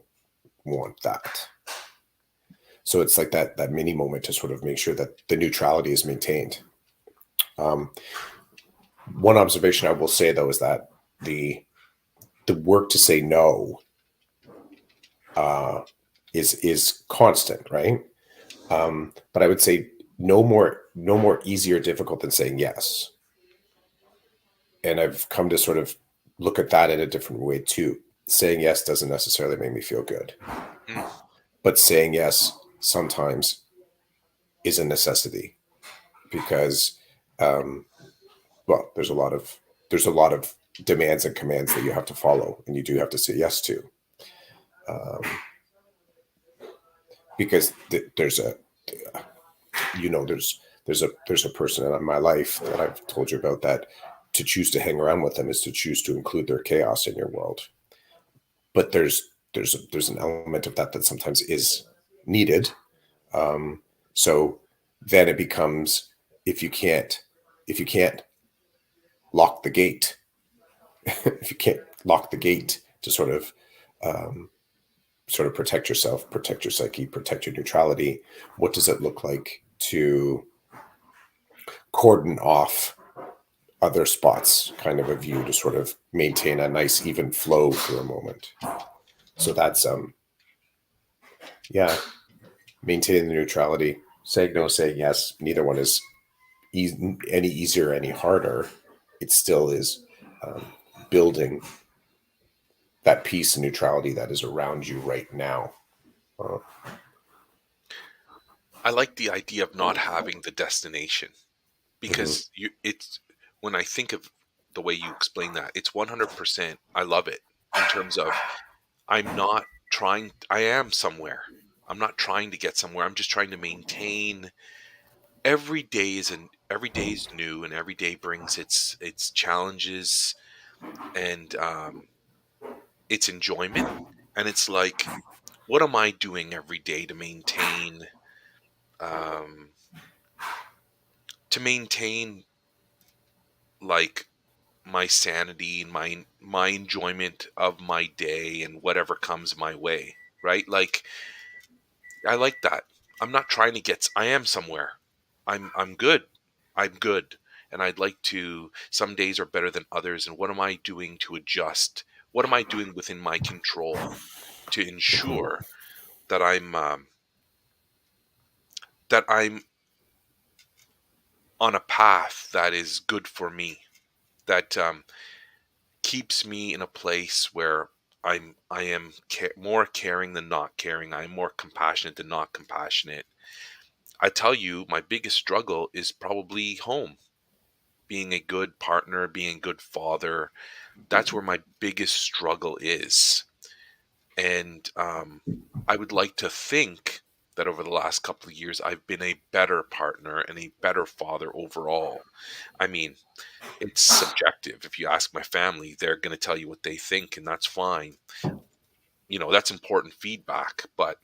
want that. So it's like that mini moment to sort of make sure that the neutrality is maintained. One observation I will say though is that the work to say no is constant, right? But I would say no more easy or difficult than saying yes. And I've come to sort of look at that in a different way too. Saying yes doesn't necessarily make me feel good, but saying yes sometimes is a necessity because, well, there's a lot of demands and commands that you have to follow, and you do have to say yes to, because there's a there's a person in my life that I've told you about that to choose to hang around with them is to choose to include their chaos in your world. But there's an element of that sometimes is needed. So then it becomes if you can't lock the gate, if you can't lock the gate to sort of protect yourself, protect your psyche, protect your neutrality, what does it look like to cordon off other spots kind of you to sort of maintain a nice even flow for a moment? So that's yeah, maintaining the neutrality, saying no, saying yes, neither one is any easier, any harder. It still is building that peace and neutrality that is around you right now. I like the idea of not having the destination, Mm-hmm. because it's when I think of the way you explain that, it's 100%. I love it in terms of I'm not trying. I am somewhere. I'm not trying to get somewhere. I'm just trying to maintain. Every day is new, and every day brings its challenges and its enjoyment. And it's like, what am I doing every day to um, maintain like my sanity and my enjoyment of my day and whatever comes my way, right? Like, I like that. I'm not trying to get. I am somewhere. I'm good. I'm good. And I'd like to. Some days are better than others. And what am I doing to adjust? What am I doing within my control to ensure that I'm on a path that is good for me? That keeps me in a place where I am more caring than not caring. I'm more compassionate than not compassionate. I tell you, my biggest struggle is probably home. Being a good partner, being a good father, that's where my biggest struggle is. And I would like to think that over the last couple of years, I've been a better partner and a better father overall. I mean, it's subjective. If you ask my family, they're going to tell you what they think, and that's fine. That's important feedback. But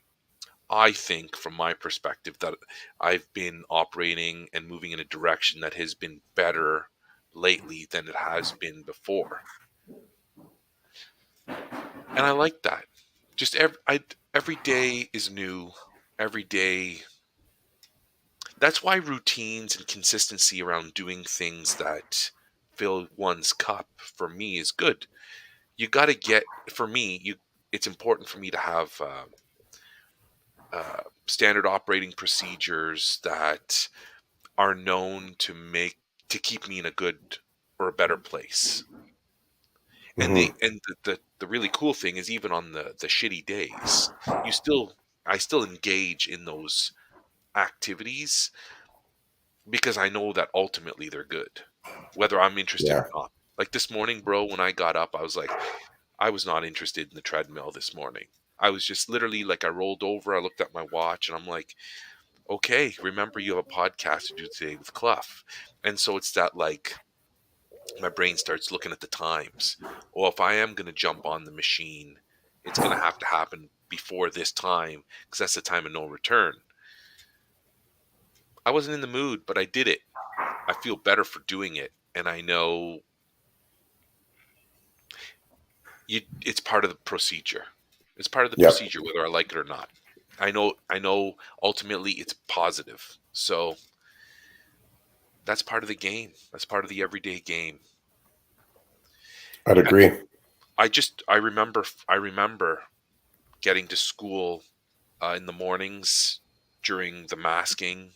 I think, from my perspective, that I've been operating and moving in a direction that has been better lately than it has been before. And I like that. Just every day is new. Every day. That's why routines and consistency around doing things that fill one's cup for me is good. You got to get, for me, it's important for me to have standard operating procedures that are known to keep me in a good or a better place. And Mm-hmm. the really cool thing is, even on the shitty days, you still I still engage in those activities because I know that ultimately they're good, whether I'm interested Yeah. or not. Like this morning, bro, when I got up, I was like, I was not interested in the treadmill this morning. I was just literally like, I rolled over, I looked at my watch, and I'm like, okay, remember you have a podcast to do today with Clough. And so it's that, like, my brain starts looking at the times. Well, if I am going to jump on the machine, it's going to have to happen before this time, because that's the time of no return. I wasn't in the mood, but I did it. I feel better for doing it. And I know it's part of the procedure. It's part of the Yep. procedure, whether I like it or not. I know ultimately it's positive. So that's part of the game. That's part of the everyday game. I'd I, agree. I remember getting to school in the mornings during the masking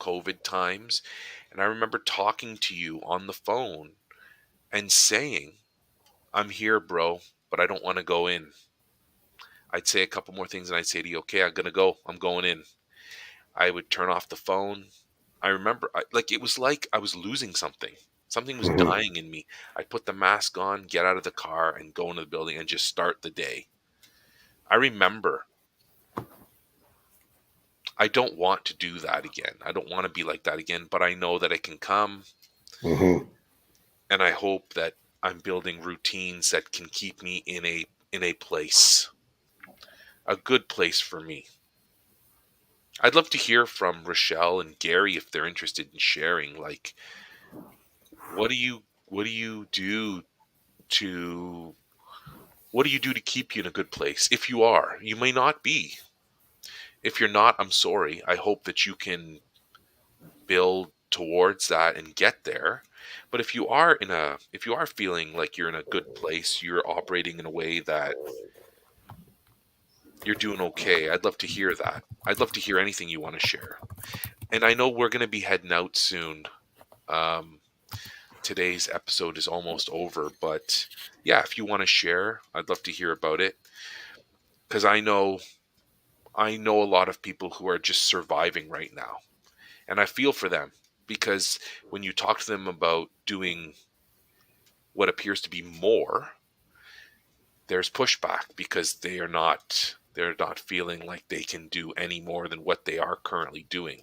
COVID times. And I remember talking to you on the phone and saying, I'm here, bro, but I don't want to go in. I'd say a couple more things and I'd say to you, okay, I'm going to go. I'm going in. I would turn off the phone. I remember, it was like I was losing something. Something was Mm-hmm. dying in me. I'd put the mask on, get out of the car, and go into the building and just start the day. I remember. I don't want to do that again. I don't want to be like that again, but I know that it can come. Mm-hmm. And I hope that I'm building routines that can keep me in a place, a good place for me. I'd love to hear from Rochelle and Gary if they're interested in sharing. Like, what do you do to what do you do to keep you in a good place? If you are, you may not be. If you're not, I'm sorry. I hope that you can build towards that and get there. But if you are feeling like you're in a good place, you're operating in a way that you're doing okay, I'd love to hear that. I'd love to hear anything you want to share. And I know we're going to be heading out soon. Um, today's episode is almost over, but yeah, if you want to share, I'd love to hear about it, because I know a lot of people who are just surviving right now, and I feel for them, because when you talk to them about doing what appears to be more, there's pushback because they're not feeling like they can do any more than what they are currently doing.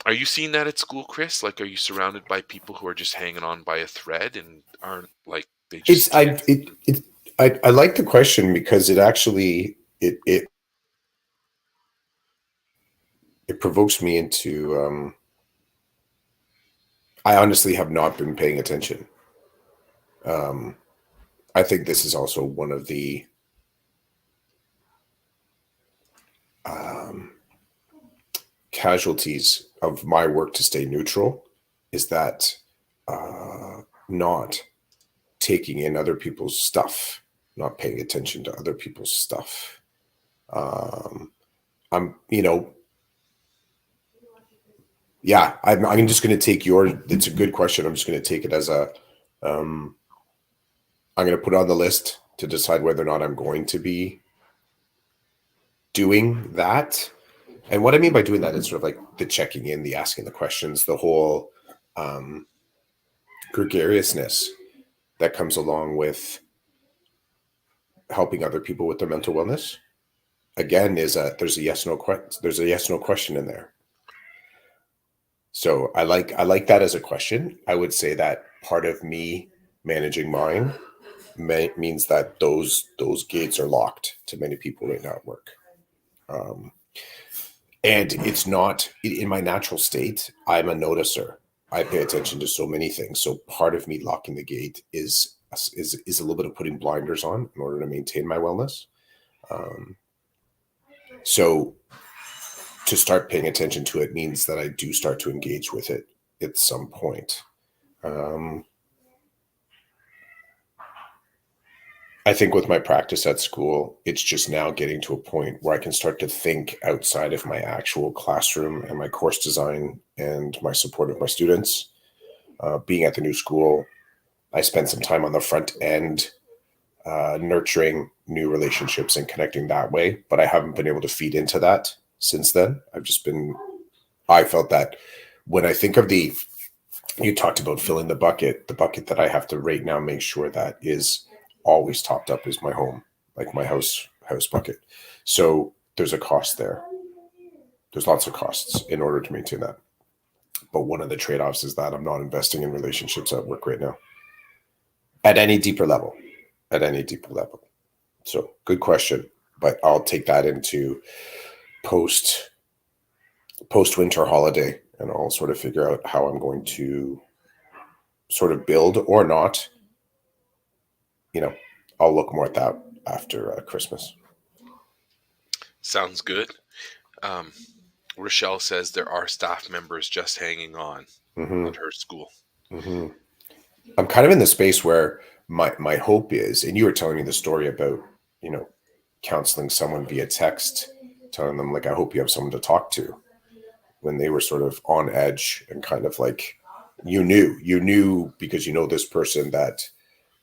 Are you seeing that at school, Chris? Like, are you surrounded by people who are just hanging on by a thread and aren't, like, they just It's can't? I like the question because it actually it provokes me into I honestly have not been paying attention. I think this is also one of the casualties of my work to stay neutral, is that not taking in other people's stuff, not paying attention to other people's stuff. I'm, yeah, I'm just going to take it's a good question. I'm just going to take it as I'm going to put it on the list to decide whether or not I'm going to be doing that. And what I mean by doing that is sort of like the checking in, the asking the questions, the whole gregariousness that comes along with helping other people with their mental wellness. Again, there's a yes no question in there. So I like that as a question. I would say that part of me managing mine means that those gates are locked to many people right now at work. And it's not in my natural state. I'm a noticer. I pay attention to so many things. So part of me locking the gate is a little bit of putting blinders on in order to maintain my wellness. So to start paying attention to it means that I do start to engage with it at some point. I think with my practice at school, it's just now getting to a point where I can start to think outside of my actual classroom and my course design and my support of my students. Being at the new school, I spent some time on the front end nurturing new relationships and connecting that way, but I haven't been able to feed into that since then. I felt that when I think of you talked about filling the bucket that I have to right now make sure that is always topped up is my home, like my house bucket. So there's a cost there. There's lots of costs in order to maintain that. But one of the trade-offs is that I'm not investing in relationships at work right now at any deeper level. So good question, but I'll take that into post winter holiday, and I'll sort of figure out how I'm going to sort of build or not. I'll look more at that after Christmas. Sounds good. Rochelle says there are staff members just hanging on at her school. Mm-hmm. I'm kind of in the space where my hope is, and you were telling me the story about, counseling someone via text, telling them, like, I hope you have someone to talk to, when they were sort of on edge and kind of like, you knew because this person that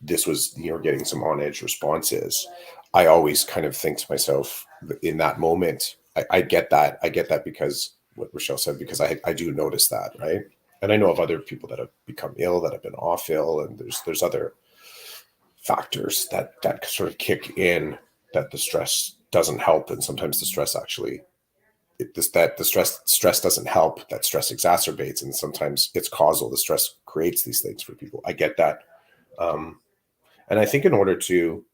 this was, getting some on edge responses. I always kind of think to myself in that moment, I get that. I get that because what Rochelle said, because I do notice that, right? And I know of other people that have become ill, that have been off ill, and there's other factors that sort of kick in, that the stress doesn't help, and sometimes the stress actually the stress doesn't help, that stress exacerbates, and sometimes it's causal. The stress creates these things for people. I get that. And I think in order to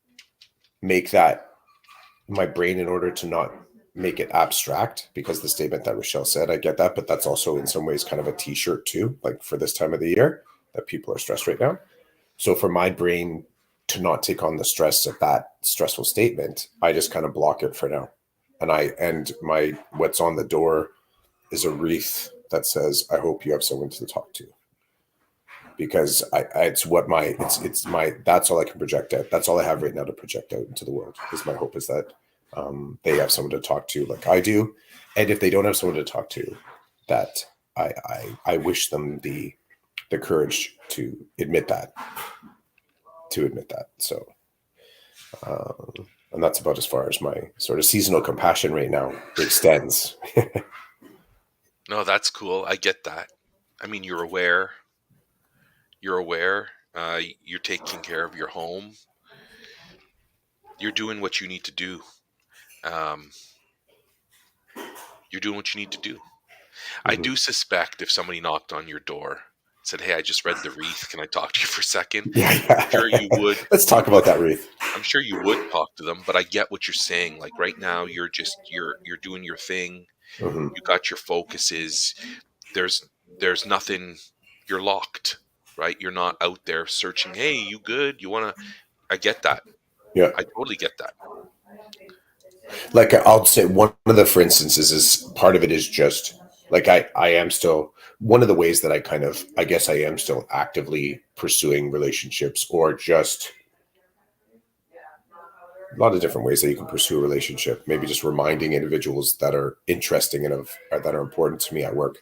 make that my brain, in order to not make it abstract, because the statement that Rochelle said, I get that, but that's also in some ways kind of a t-shirt too, like for this time of the year, that people are stressed right now. So for my brain to not take on the stress of that stressful statement, I just kind of block it for now. And my what's on the door is a wreath that says, I hope you have someone to talk to. Because it's my that's all I can project out. That's all I have right now to project out into the world. Is my hope is that they have someone to talk to, like I do, and if they don't have someone to talk to, that I wish them the courage to admit that. So, and that's about as far as my sort of seasonal compassion right now extends. No, that's cool. I get that. I mean, you're aware. You're aware. You're taking care of your home. You're doing what you need to do. Um, you're doing what you need to do. I Mm-hmm. do suspect if somebody knocked on your door, said, "Hey, I just read the wreath. Can I talk to you for a second?" I'm sure you Yeah. would. Let's talk about that wreath. I'm sure you would talk to them, but I get what you're saying. Like right now, you're doing your thing. Mm-hmm. You got your focuses. There's there's nothing. You're locked, right? You're not out there searching. Hey, you good? You wanna? I get that. Yeah. I totally get that. Like I'll say one of the, for instances, is part of it is just like I am still one of the ways that I guess I am still actively pursuing relationships, or just a lot of different ways that you can pursue a relationship. Maybe just reminding individuals that are interesting and that are important to me at work.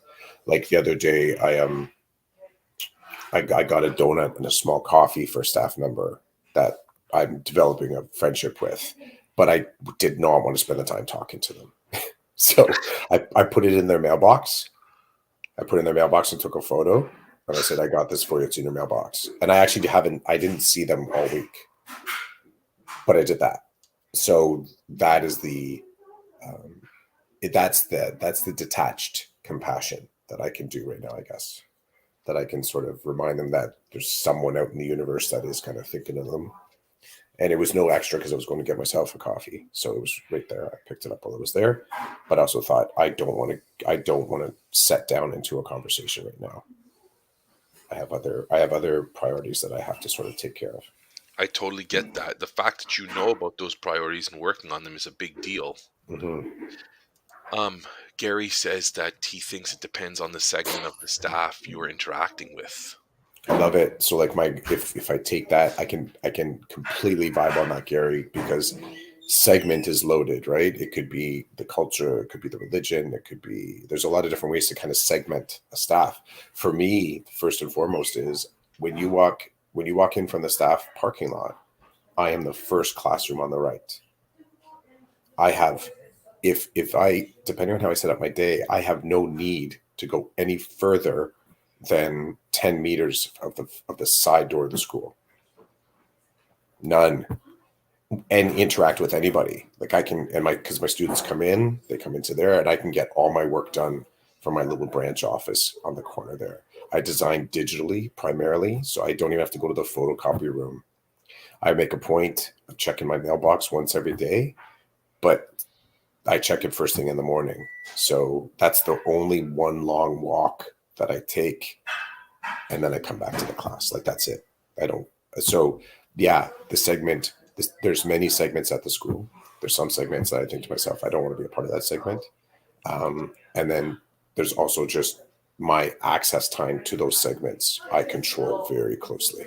Like the other day, I got a donut and a small coffee for a staff member that I'm developing a friendship with, but I did not want to spend the time talking to them. So I put it in their mailbox. I put it in their mailbox and took a photo. And I said, I got this for you. It's in your mailbox. And I didn't see them all week, but I did that. So that is um, that's the detached compassion that I can do right now, I guess. That I can sort of remind them that there's someone out in the universe that is kind of thinking of them. And it was no extra because I was going to get myself a coffee, so it was right there. I picked it up while it was there, but I also thought I don't want to set down into a conversation right now. I have other priorities that I have to sort of take care of. I totally get that. The fact that you know about those priorities and working on them is a big deal. Mm-hmm. Um, Gary says that he thinks it depends on the segment of the staff you are interacting with. I love it. So like if I take that, I can completely vibe on that, Gary, because segment is loaded, right? It could be the culture, it could be the religion, it could be there's a lot of different ways to kind of segment a staff. For me, first and foremost is when you walk in from the staff parking lot, I am the first classroom on the right. I have if I depending on how I set up my day, I have no need to go any further than 10 meters of the side door of the school. None. And interact with anybody. Like I can, and because my students come in, they come into there, and I can get all my work done from my little branch office on the corner there. I design digitally primarily, so I don't even have to go to the photocopy room. I make a point of checking my mailbox once every day, but I check it first thing in the morning. So that's the only one long walk that I take, and then I come back to the class. Like that's it. I don't. So yeah, the segment. There's many segments at the school. There's some segments that I think to myself, I don't want to be a part of that segment. And then there's also just my access time to those segments. I control very closely,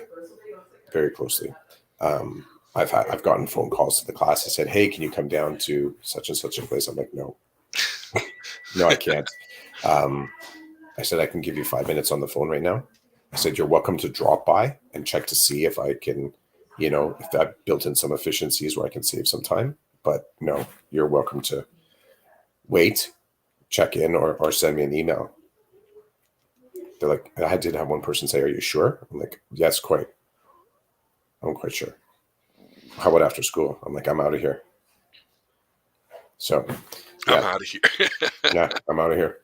very closely. Um, I've gotten phone calls to the class that said, "Hey, can you come down to such and such a place?" I'm like, "No, no, I can't." Um, I said, "I can give you 5 minutes on the phone right now." I said, "You're welcome to drop by and check to see if I can, if I've built in some efficiencies where I can save some time. But no, you're welcome to wait, check in, or send me an email." They're like, I did have one person say, "Are you sure?" I'm like, "Yes, quite. I'm quite sure." "How about after school?" I'm like, "I'm out of here." So, I'm yeah, out of here. yeah, I'm out of here.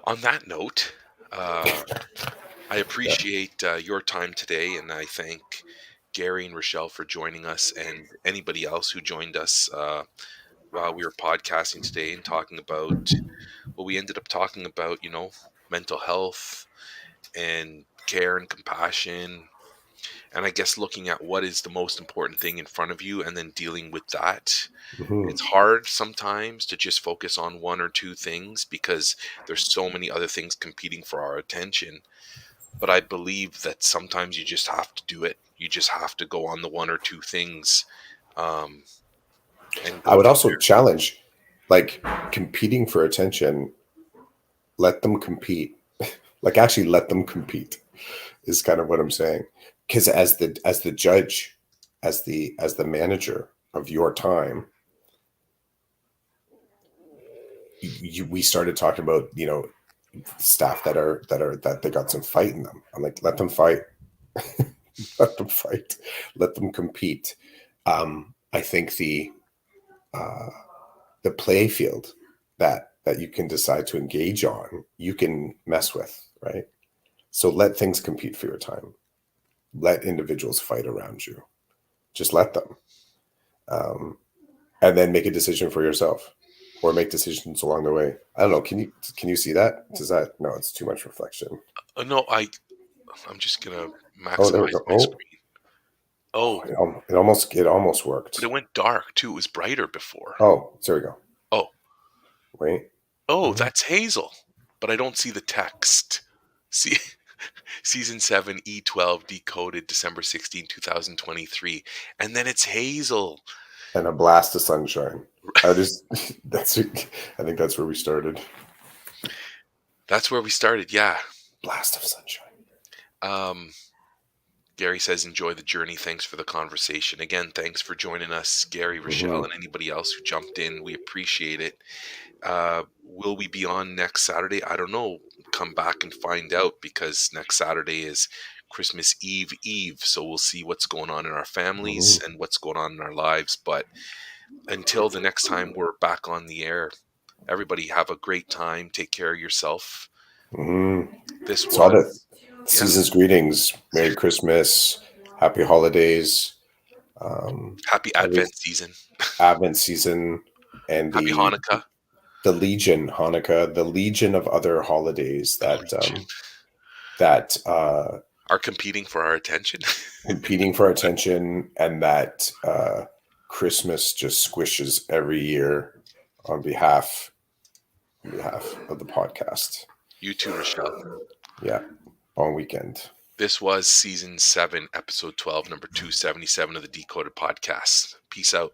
On that note, I Yeah. appreciate your time today, and I thank Gary and Rochelle for joining us, and anybody else who joined us while we were podcasting today and talking about what we ended up talking about, mental health and care and compassion. And I guess looking at what is the most important thing in front of you and then dealing with that. Mm-hmm. It's hard sometimes to just focus on one or two things because there's so many other things competing for our attention. But I believe that sometimes you just have to do it. You just have to go on the one or two things, um, and I go would from also challenge, like, competing for attention. let them compete. Like, actually let them compete is kind of what I'm saying. Because as the judge, as the manager of your time, we started talking about, staff that they got some fight in them. I'm like, let them fight. Let them fight. Let them compete. I think the play field that you can decide to engage on, you can mess with, right? So let things compete for your time. Let individuals fight around you. Just let them, and then make a decision for yourself, or make decisions along the way. I don't know. Can you see that? Does that? No, it's too much reflection. No, I'm just gonna Oh, there we maximize go. my Oh, screen. Oh, it almost but worked. it went dark too. It was brighter before. Oh, there we go. Oh, Wait. oh, Mhm. that's Hazel, but I don't see the text. See, season 7, E12 decoded December 16, 2023, and then it's Hazel. And a blast of sunshine. I just that's I think that's where we started. That's where we started. Yeah. Blast of sunshine. Um, Gary says, enjoy the journey. Thanks for the conversation. Again, thanks for joining us, Gary, Rochelle, Mm-hmm. and anybody else who jumped in. We appreciate it. Will we be on next Saturday? I don't know. Come back and find out, because next Saturday is Christmas Eve. So we'll see what's going on in our families Mm-hmm. and what's going on in our lives. But until the next time we're back on the air, everybody have a great time. Take care of yourself. Mm-hmm. This Saw was, that. yeah, Season's greetings. Merry Christmas. Happy holidays. happy Every Advent season. Advent season, and Happy Hanukkah. the Legion, Hanukkah, the Legion of other holidays The that Legion that are competing for our attention. competing for attention, and that Christmas just squishes every year on behalf of the podcast. You too, Rochelle. Yeah, long weekend. This was season 7, episode 12, number 277 of the Decoded Podcast. Peace out.